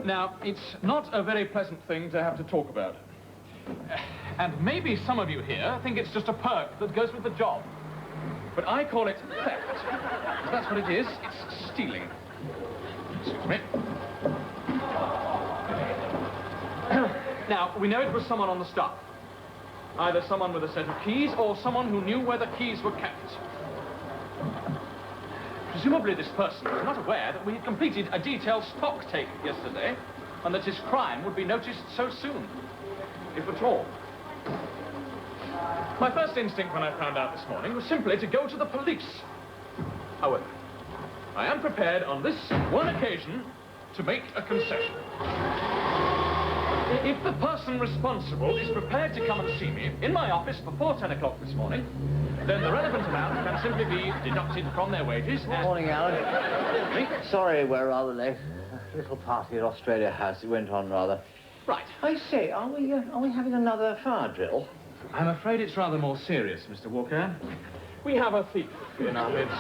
Now, it's not a very pleasant thing to have to talk about. And maybe some of you here think it's just a perk that goes with the job. But I call it theft. That's what it is. It's stealing. Excuse me. Now, we know it was someone on the staff. Either someone with a set of keys or someone who knew where the keys were kept. Presumably this person was not aware that we had completed a detailed stock take yesterday and that his crime would be noticed so soon, if at all. My first instinct when I found out this morning was simply to go to the police. However, I am prepared on this one occasion to make a concession. If the person responsible is prepared to come and see me in my office before 10 o'clock this morning, then the relevant amount can simply be deducted from their wages. Good morning, Alan. Sorry we're rather late. A little party at Australia House. It went on rather. Right. I say, are we having another fire drill? I'm afraid it's rather more serious, Mr. Walker. We have a thief in our midst.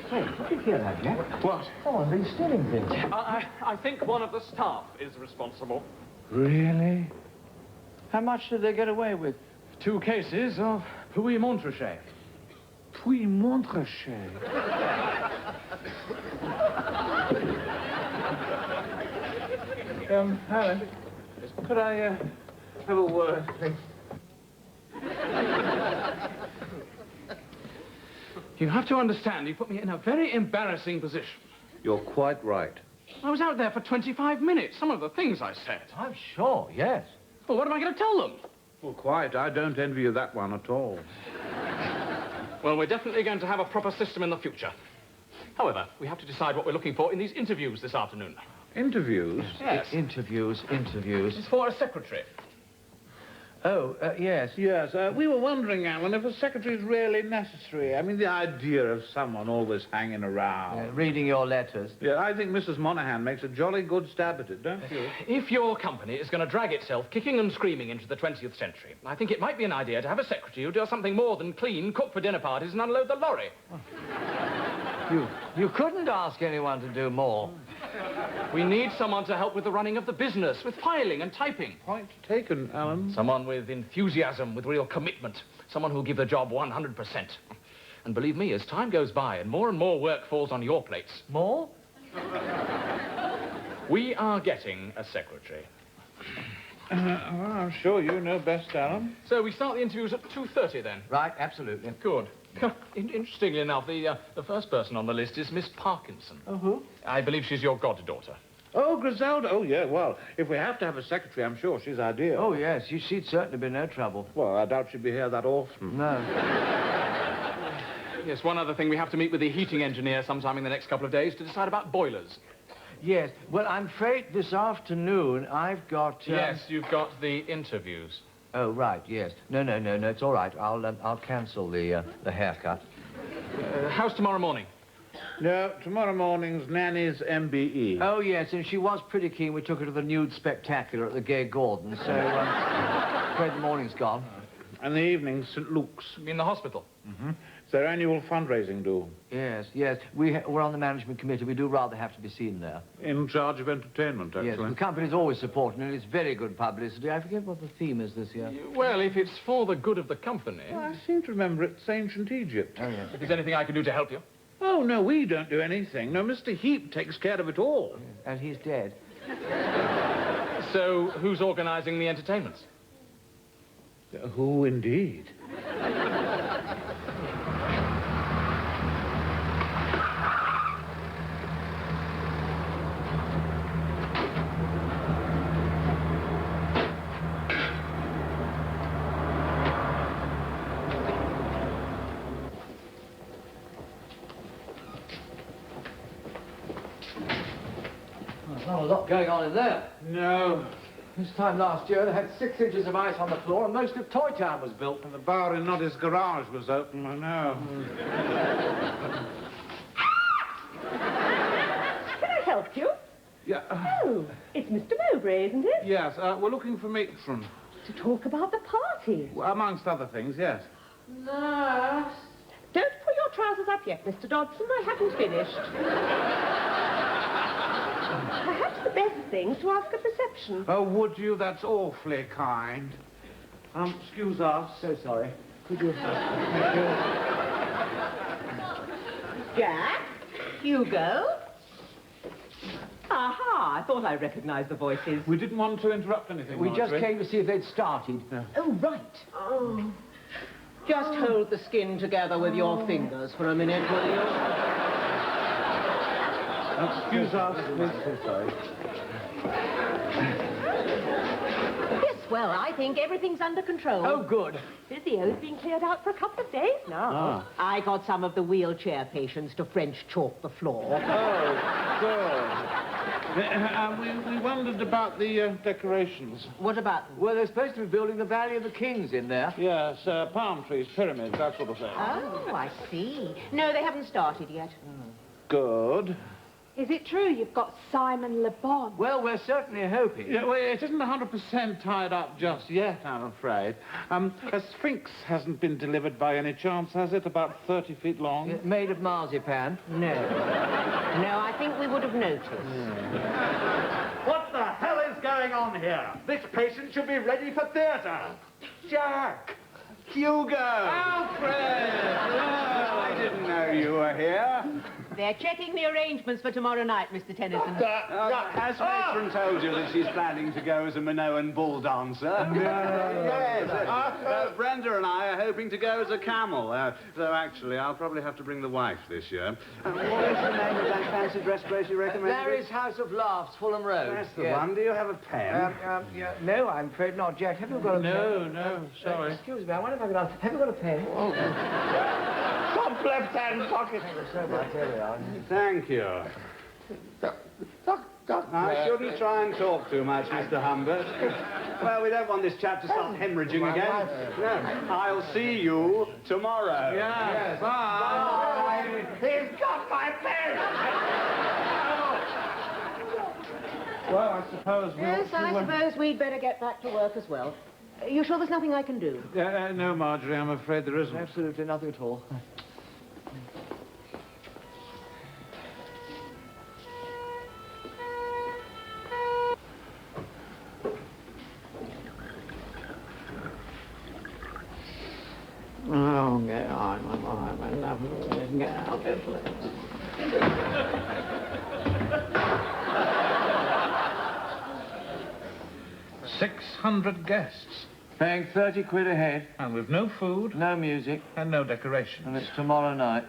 Hey, did you hear that, Jack? What? Someone's been stealing things. I think one of the staff is responsible. Really? How much did they get away with? 2 cases of Puy-Montrachet. Puy-Montrachet? Alan, could I, have a word, please? You have to understand, you put me in a very embarrassing position. You're quite right. I was out there for 25 minutes. Some of the things I said. I'm sure, yes. Well, what am I going to tell them? Well, quite. I don't envy you that one at all. Well, we're definitely going to have a proper system in the future. However, we have to decide what we're looking for in these interviews this afternoon. Interviews? Yes. Interviews. It's for a secretary. Oh, yes. Yes, we were wondering, Alan, if a secretary is really necessary. I mean, the idea of someone always hanging around. Reading your letters. Yeah, I think Mrs. Monaghan makes a jolly good stab at it, don't you? If your company is going to drag itself kicking and screaming into the 20th century, I think it might be an idea to have a secretary who does something more than clean, cook for dinner parties and unload the lorry. You couldn't ask anyone to do more. We need someone to help with the running of the business, with filing and typing. Point taken, Alan. Someone with enthusiasm, with real commitment. Someone who'll give the job 100%. And believe me, as time goes by and more work falls on your plates... More? We are getting a secretary. Well, I'm sure you know best, Alan. So we start the interviews at 2:30 then? Right, absolutely. Good. Interestingly enough, the first person on the list is Miss Parkinson. Oh, who? I believe she's your goddaughter. Oh, Griselda. Oh, yeah, well, if we have to have a secretary, I'm sure she's ideal. Oh, yes, she'd certainly be no trouble. Well, I doubt she'd be here that often. No. Yes, one other thing, we have to meet with the heating engineer sometime in the next couple of days to decide about boilers. Yes, well, I'm afraid this afternoon I've got... Yes, you've got the interviews. Oh, right, yes. No, it's all right. I'll cancel the haircut. How's tomorrow morning? No, tomorrow morning's Nanny's MBE. Oh, yes, and she was pretty keen. We took her to the nude spectacular at the Gay Gordon, so, afraid the morning's gone. And the evening's St. Luke's. In the hospital? Mm-hmm. It's their annual fundraising do. Yes. We're on the management committee. We do rather have to be seen there. In charge of entertainment, actually. Yes, the company's always supporting it. It's very good publicity. I forget what the theme is this year. Well, if it's for the good of the company... Well, I seem to remember it's ancient Egypt. Oh, yes. If there's anything I can do to help you? Oh, no, we don't do anything. No, Mr. Heap takes care of it all. Yes. And he's dead. So, who's organising the entertainments? Who, indeed? There's not a lot going on in there. No. This time last year, they had 6 inches of ice on the floor, and most of Toy Town was built. And the bar in Noddy's garage was open, I know. Can I help you? Yeah. Oh, it's Mr. Mowbray, isn't it? Yes, we're looking for matron. To talk about the party. Well, amongst other things, yes. Nurse. Don't pull your trousers up yet, Mr. Dodson. I haven't finished. the best thing to ask at reception. Oh, would you? That's awfully kind. Excuse us. So sorry. Could you... Jack? Hugo? Aha, I thought I recognized the voices. We didn't want to interrupt anything, We just Marjorie. came to see if they'd started. Oh, right. Oh. Just hold the skin together with your fingers for a minute, will you? Excuse us. So sorry. Yes, well, I think everything's under control. Oh, good. Physio's been cleared out for a couple of days now. I got some of the wheelchair patients to French chalk the floor. Oh, good. We wondered about the decorations. What about them? Well, they're supposed to be building the Valley of the Kings in there. Yes, palm trees, pyramids, that sort of thing. Oh, I see. No, they haven't started yet. Good. Is it true you've got Simon Le Bon? Well, we're certainly hoping. Yeah, well, it isn't 100% tied up just yet, I'm afraid. A sphinx hasn't been delivered by any chance, has it? About 30 feet long? Made of marzipan. No. No, I think we would have noticed. What the hell is going on here? This patient should be ready for theatre. Jack! Hugo! Alfred! I didn't know you were here. They're checking the arrangements for tomorrow night, Mr. Tennyson. Has Matron told you that she's planning to go as a Minoan bull dancer? Yes. Brenda and I are hoping to go as a camel. Though actually, I'll probably have to bring the wife this year. What is the name of that fancy dress place you recommend? Larry's House of Laughs, Fulham Road. That's the one. Do you have a pen? Yeah, no, I'm afraid not. Jack, have you got a pen? No, sorry. Excuse me, I wonder if I could ask... Have you got a pen? Oh. Top left-hand pocket. Thank you so much. Here we are. Thank you. I shouldn't try and talk too much, Mr. Humbert. Well, we don't want this chap to start hemorrhaging again. No. I'll see you tomorrow. Yes. Bye. He's got my pen! Well, I suppose we'll... Yes, I suppose we'd better get back to work as well. You sure there's nothing I can do? No, Marjorie, I'm afraid there isn't. Absolutely nothing at all. Oh, get on, I'm enough. Get out there, please. 600 guests. Paying 30 quid a head. And with no food. No music. And no decorations. And it's tomorrow night.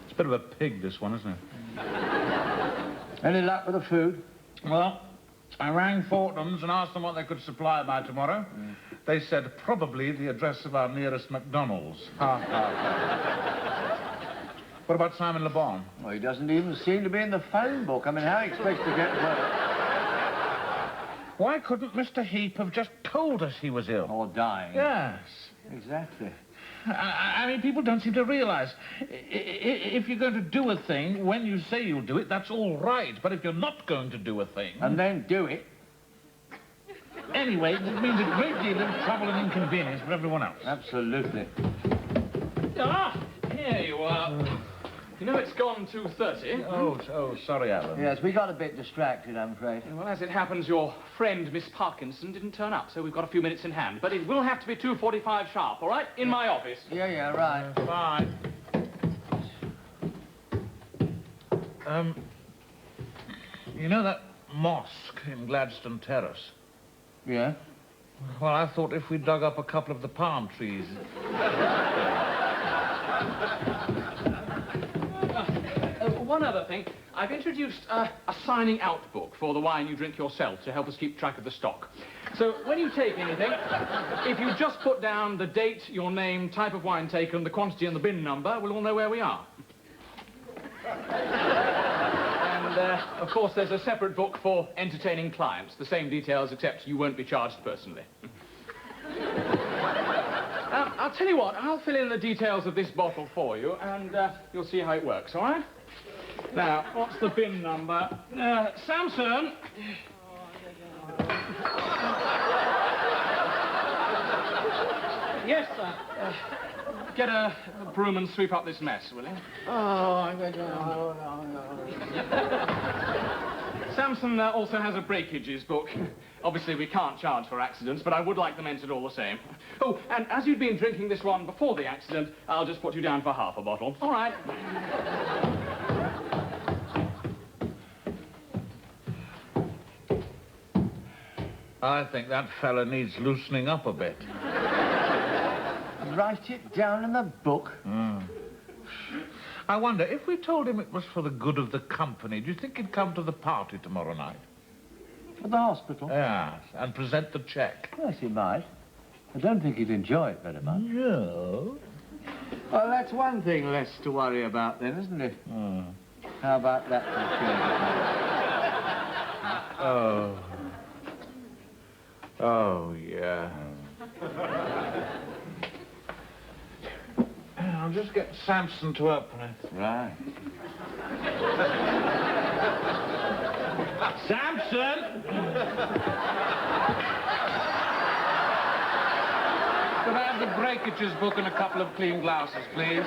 It's a bit of a pig, this one, isn't it? Any luck with the food? Well, I rang Fortnum's and asked them what they could supply by tomorrow. They said probably the address of our nearest McDonald's. What about Simon Le Bon? Well, he doesn't even seem to be in the phone book. I mean, how he expects to get work? Why couldn't Mr. Heap have just told us he was ill? Or dying. Yes. Exactly. I mean, people don't seem to realize. If you're going to do a thing, when you say you'll do it, that's all right. But if you're not going to do a thing... And then do it. Anyway, it means a great deal of trouble and inconvenience for everyone else. Absolutely. Ah, here you are. You know it's gone 2:30. Oh, sorry, Alan. Yes, we got a bit distracted, I'm afraid. Well, as it happens, your friend, Miss Parkinson, didn't turn up, so we've got a few minutes in hand. But it will have to be 2:45 sharp, all right? In my office. Yeah, right. Bye. You know that mosque in Gladstone Terrace? Yeah? Well, I thought if we dug up a couple of the palm trees... One other thing. I've introduced a signing out book for the wine you drink yourself to help us keep track of the stock. So when you take anything, if you just put down the date, your name, type of wine taken, the quantity and the bin number, we'll all know where we are. And, of course, there's a separate book for entertaining clients. The same details, except you won't be charged personally. I'll tell you what, I'll fill in the details of this bottle for you, and you'll see how it works, all right? Now, what's the bin number? Samson! Yes, sir. get a broom and sweep up this mess, will you? Samson also has a breakages book. Obviously, we can't charge for accidents, but I would like them entered all the same. Oh, and as you'd been drinking this one before the accident, I'll just put you down for half a bottle. All right. I think that fella needs loosening up a bit. Write it down in the book. I wonder, if we told him it was for the good of the company, do you think he'd come to the party tomorrow night? At the hospital? Yes, and present the cheque. Yes, he might. I don't think he'd enjoy it very much. No. Well, that's one thing less to worry about then, isn't it? How about that for a change? Oh. Oh, yeah. I'll just get Samson to open it. Right. Samson! Could I have the breakages book and a couple of clean glasses, please?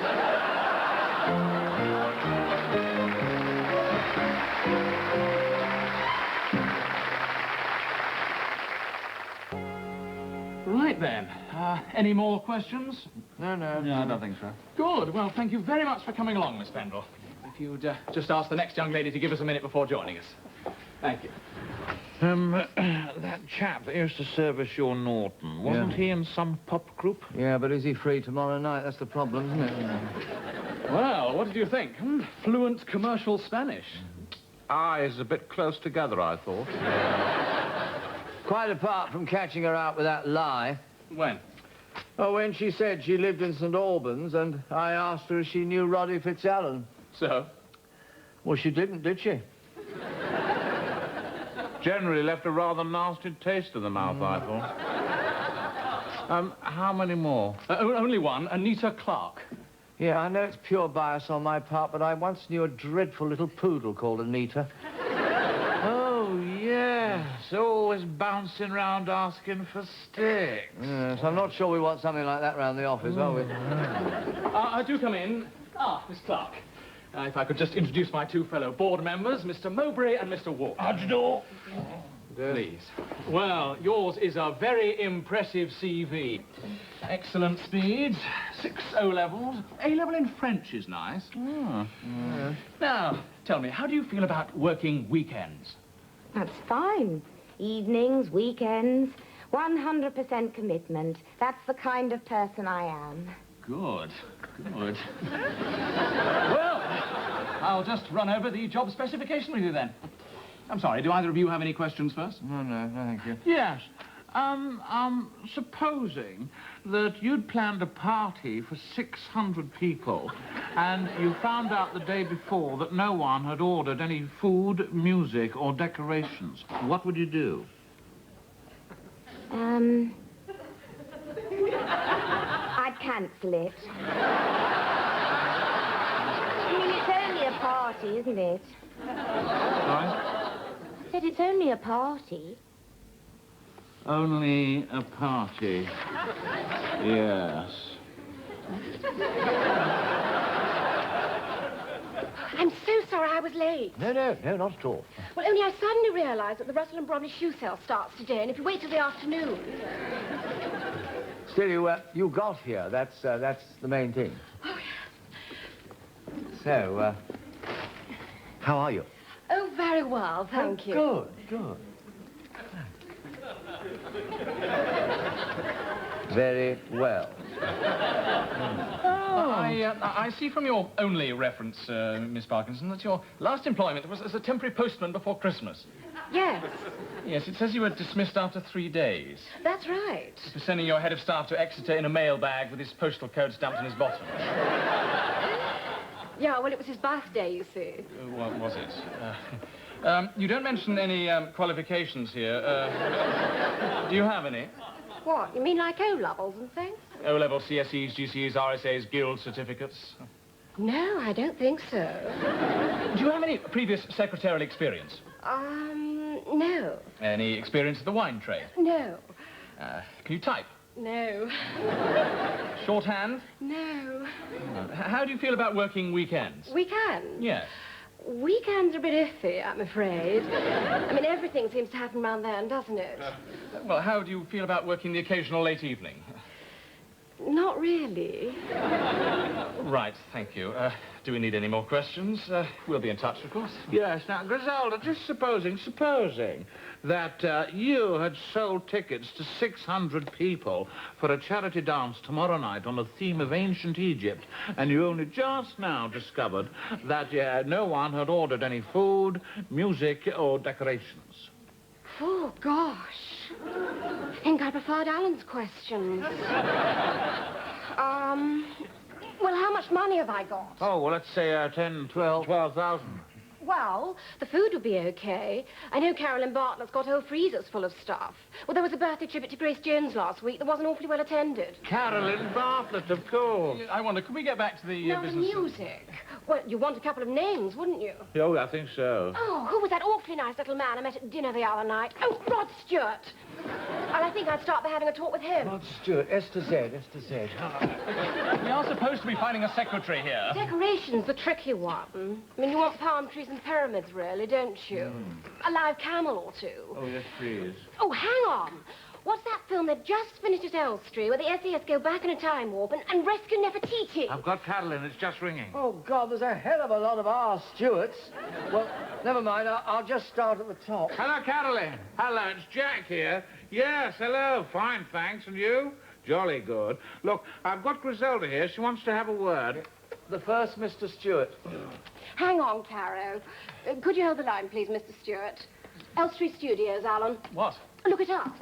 Right then. Any more questions? No, I don't think so. Good. Well, thank you very much for coming along, Miss Pendle. If you'd just ask the next young lady to give us a minute before joining us. Thank you. That chap that used to service your Norton, wasn't he in some pop group? Yeah, but is he free tomorrow night? That's the problem, isn't it? Well, what did you think? Fluent commercial Spanish. Eyes a bit close together, I thought. Quite apart from catching her out with that lie. When? Oh, when she said she lived in St. Albans, and I asked her if she knew Roddy Fitzallen. So? Well, she didn't, did she? Generally left a rather nasty taste in the mouth, I thought. How many more? Only one, Anita Clark. Yeah, I know it's pure bias on my part, but I once knew a dreadful little poodle called Anita. Oh, yes. Always bouncing round asking for sticks. Yes, I'm not sure we want something like that round the office, are we? Do come in. Miss Clark. If I could just introduce my two fellow board members, Mr. Mowbray and Mr. Walker. Ajdo. Please. Well, yours is a very impressive CV. Excellent speeds, 6 O-levels. A-level in French is nice. Now, tell me, how do you feel about working weekends? That's fine. Evenings, weekends, 100% commitment. That's the kind of person I am. Good. Well, I'll just run over the job specification with you then. I'm sorry, do either of you have any questions first? No, thank you. Yes. Supposing that you'd planned a party for 600 people and you found out the day before that no one had ordered any food, music, or decorations, what would you do? I'd cancel it. I mean, it's only a party, isn't it? Sorry? I said it's only a party. Only a party. Yes. I'm so sorry I was late. No, not at all. Well, only I suddenly realised that the Russell and Bromley shoe sale starts today, and if you wait till the afternoon... Still, you got here. That's the main thing. Oh, yes. So, how are you? Oh, very well, thank you. Good. Very well. I see from your only reference, Miss Parkinson, that your last employment was as a temporary postman before Christmas. Yes, Yes, it says you were dismissed after 3 days. that's right. For sending your head of staff to Exeter in a mail bag with his postal code stamped on his bottom. Yeah, well, it was his birthday, you see. What was it? You don't mention any qualifications here. Do you have any? What, you mean like O-levels and things? O-level CSEs, GCEs, RSAs, guild certificates? No, I don't think so. Do you have any previous secretarial experience? No. Any experience of the wine trade? No. Can you type? No. Shorthand? No. How do you feel about working weekends? Weekends? Yes. Weekends are a bit iffy, I'm afraid. I mean, everything seems to happen round then, doesn't it? Well, how do you feel about working the occasional late evening? Not really. Right, thank you. Do we need any more questions? We'll be in touch, of course. Yes, now, Griselda, just supposing that you had sold tickets to 600 people for a charity dance tomorrow night on the theme of ancient Egypt, and you only just now discovered that no one had ordered any food, music, or decorations. Oh, gosh. I think I preferred Alan's questions. Well, how much money have I got? Oh, well, let's say 10, 12,000. Well, the food would be okay. I know Carolyn Bartlett's got whole freezers full of stuff. Well, there was a birthday tribute to Grace Jones last week that wasn't awfully well attended. Carolyn Bartlett, of course. I wonder, could we get back to the Now, business? the music. Well, you want a couple of names, wouldn't you? Oh, I think so. Oh, who was that awfully nice little man I met at dinner the other night? Oh, Rod Stewart. And I think I'd start by having a talk with him. Rod Stewart, S to Z, S to Z. We are supposed to be finding a secretary here. Decoration's the tricky one. I mean, you want palm trees and pyramids, really, don't you? A live camel or two. Oh, yes, please. Oh, hang on. What's that film they've just finished at Elstree where the SAS go back in a time warp and rescue Nefertiti? I've got Carolyn. It's just ringing. Oh, God, there's a hell of a lot of R. Stewarts. Well, never mind. I'll just start at the top. Hello, Carolyn. Hello, it's Jack here. Yes, hello. Fine, thanks. And you? Jolly good. Look, I've got Griselda here. She wants to have a word. The first Mr. Stewart. Hang on, Caro. Could you hold the line, please, Mr. Stewart? Elstree Studios, Alan. What? Look it up.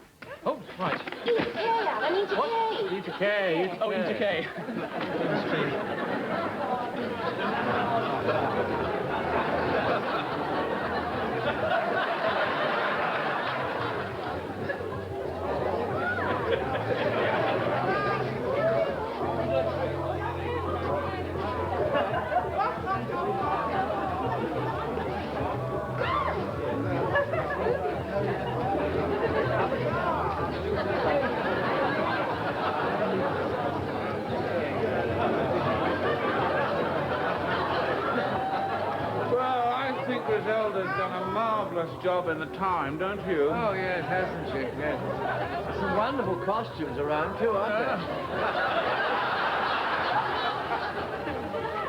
Oh, right. E to K, Alan, E to K. E to K. Oh, into K. Griselda's done a marvellous job in the time, don't you? Oh, yes, hasn't she? Yes. Some wonderful costumes around, too, aren't there?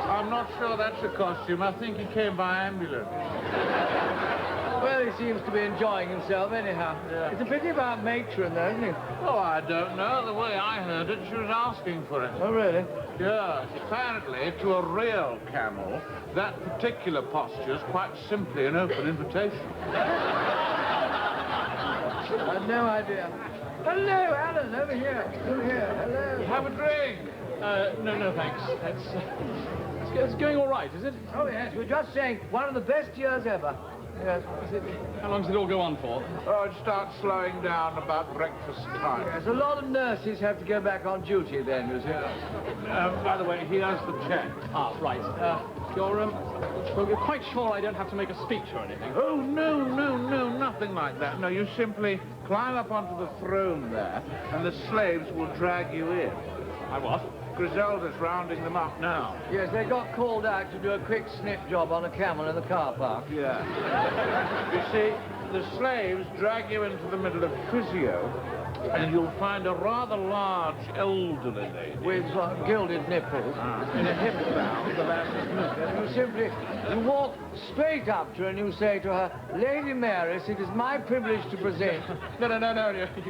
I'm not sure that's a costume. I think he came by ambulance. Well, he seems to be enjoying himself anyhow. Yeah. It's a pity about Matron, though, isn't it? Oh, I don't know. The way I heard it, she was asking for it. Oh, really? Yes. Apparently, to a real camel, that particular posture is quite simply an open invitation. I had no idea. Hello, Alan, over here. Over here. Hello. Have a drink. No, thanks. It's going all right, is it? Oh, yes, we're just saying one of the best years ever. Yes. How long does it all go on for? Oh, it starts slowing down about breakfast time. Yes, a lot of nurses have to go back on duty then, you see. By the way, here's the check. Ah, right. You're quite sure I don't have to make a speech or anything? Oh, no, nothing like that. No, you simply climb up onto the throne there, and the slaves will drag you in. I what? Griselda's rounding them up now. Yes, they got called out to do a quick snip job on a camel in the car park. Yeah. You see, the slaves drag you into the middle of physio, and you'll find a rather large elderly lady. With gilded nipples. In a hip bound. You walk straight up to her and you say to her, Lady Maris, it is my privilege to present. No,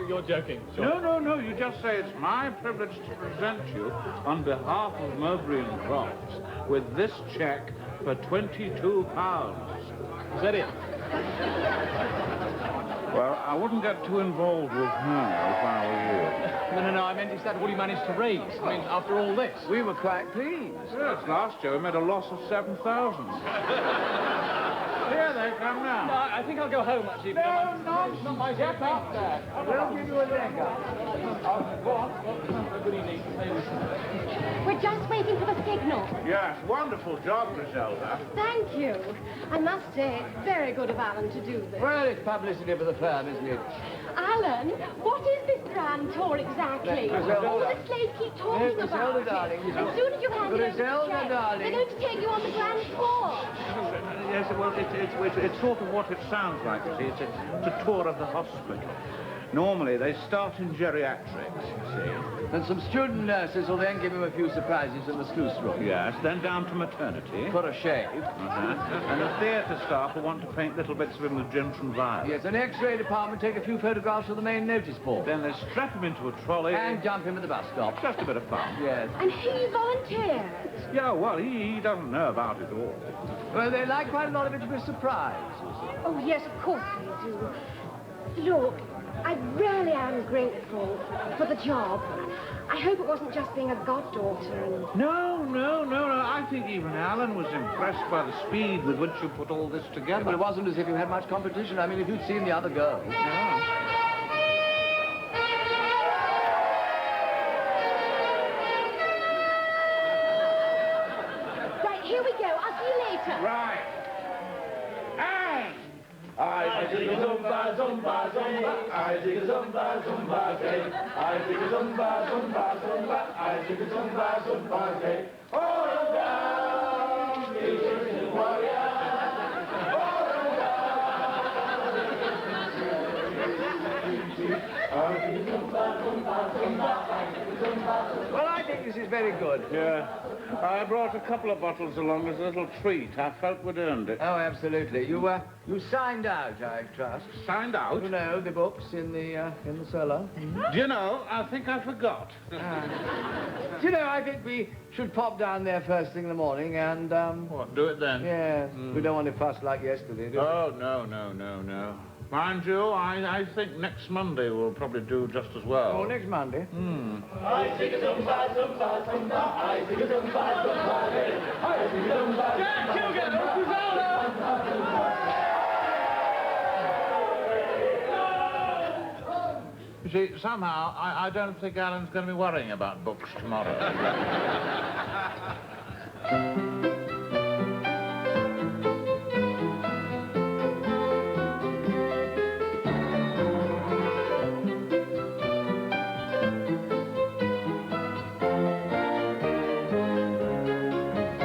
you're joking. Sure. No, you just say it's my privilege to present you on behalf of Mowbray and Crofts with this cheque for £22. Is that it? Well, I wouldn't get too involved with her if I were you. No, I meant is that what he managed to raise? I mean, after all this. We were quite pleased. Yes, last year we made a loss of 7,000. Here they come now. No, I think I'll go home, actually. No, nonsense. Get up there. We'll give you a leg up. Good evening. We're just waiting for the signal. Yes, wonderful job, Griselda. Thank you. I must say, it's very good of Alan to do this. Well, it's publicity for the firm, isn't it? I Alan, what is this grand tour exactly? All the slaves keep talking Miss about Griselda, it. darling. As soon as you hand it over to Griselda, Jane, darling. they're going to take you on the grand tour. Yes, well, it's sort of what it sounds like, you see. It's a tour of the hospital. Normally, they start in geriatrics, you see. And some student nurses will then give him a few surprises in the sluice room. Yes, then down to maternity. For a shave. And the theatre staff will want to paint little bits of him with gentian and violet. Yes, an X-ray department take a few photographs of the main notice board. Then they strap him into a trolley. And jump him at the bus stop. Just a bit of fun. Yes. And he volunteered. Yeah, well, he doesn't know about it all. Well, they like quite a lot of it to be a surprise. Oh, yes, of course they do. Look, I really am grateful for the job. I hope it wasn't just being a goddaughter and... No. I think even Alan was impressed by the speed with which you put all this together. But it wasn't as if you had much competition. I mean, if you'd seen the other girls. Yeah. Right, here we go. I'll see you later. Right. And... I dig a zumba, zumba, zumba. I dig a zumba, zumba, day. I dig a zumba, zumba, zumba. I dig a zumba, zumba, day. All around, the warrior. All around. I dig a zumba, zumba, zumba. I dig a zumba, zumba. Well, I think this is very good. Yeah. I brought a couple of bottles along as a little treat. I felt we'd earned it. Oh, absolutely. You signed out, I trust. Signed out? You know, the books in the cellar. Do you know, I think I forgot. Do you know, I think we should pop down there first thing in the morning and, What, do it then? Yes. We don't want to fuss like yesterday, do we? Oh, no. Mind you, I think next Monday will probably do just as well. Oh, next Monday? I dig a zumba, zumba, zumba. I dig a zumba, zumba, day. I dig a zumba, Jack Kilgan, You see, somehow, I don't think Alan's going to be worrying about books tomorrow.